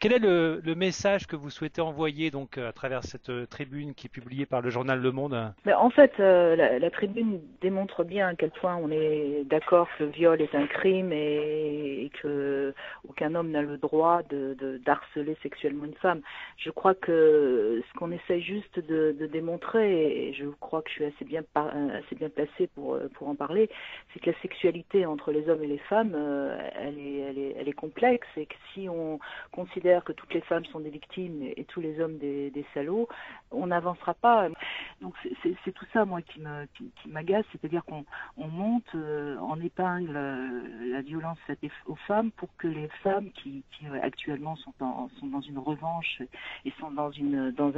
quel est le message que vous souhaitez envoyer donc à travers cette tribune qui est publiée par le journal Le Monde? Mais en fait, la tribune démontre bien à quel point on est d'accord que le viol est un crime et que aucun homme n'a le droit d'harceler sexuellement une femme. Je crois que ce qu'on essaie juste de démontrer, et je crois que je suis assez bien placée pour en parler, c'est que la sexualité entre les hommes et les femmes, elle est complexe, et que si on considère que toutes les femmes sont des victimes et tous les hommes des salauds, on n'avancera pas. Donc c'est tout ça, moi, qui m'agace, c'est-à-dire qu'on monte en épingle la violence faite aux femmes pour que les femmes qui actuellement sont dans une revanche et sont dans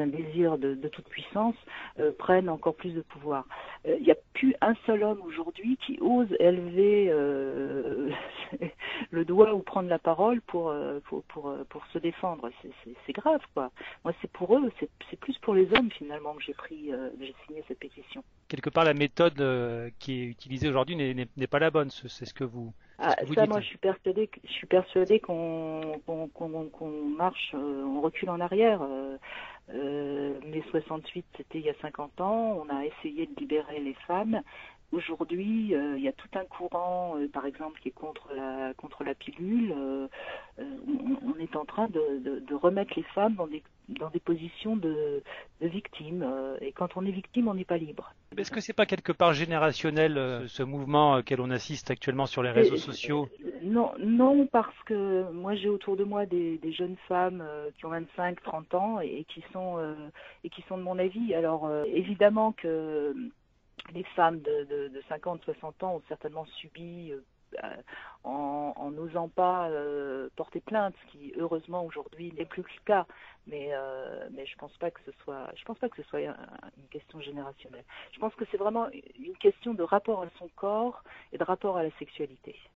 un désir de toute puissance prennent encore plus de pouvoir. Il n'y a plus un seul homme aujourd'hui qui ose élever le doigt ou prendre la parole pour se défendre. C'est grave, quoi. Moi, c'est pour eux, c'est plus pour les hommes finalement que j'ai signé cette pétition. Quelque part, la méthode qui est utilisée aujourd'hui n'est pas la bonne. C'est c'est ce Ah, que vous ça, dites. moi, je suis persuadée qu'on marche, on recule en arrière. Mai 68, c'était il y a 50 ans. On a essayé de libérer les femmes. Aujourd'hui, il y a tout un courant, par exemple, qui est contre la pilule. On est en train de remettre les femmes dans des positions de victimes. Et quand on est victime, on n'est pas libre. Est-ce que c'est pas quelque part générationnel, ce mouvement auquel on assiste actuellement sur les réseaux sociaux? Non, non, parce que moi j'ai autour de moi des jeunes femmes qui ont 25, 30 ans et qui sont de mon avis. Alors évidemment que les femmes de 50, 60 ans ont certainement subi en n'osant pas porter plainte, ce qui heureusement aujourd'hui n'est plus le cas. Mais je pense pas que ce soit une question générationnelle. Je pense que c'est vraiment une question de rapport à son corps et de rapport à la sexualité.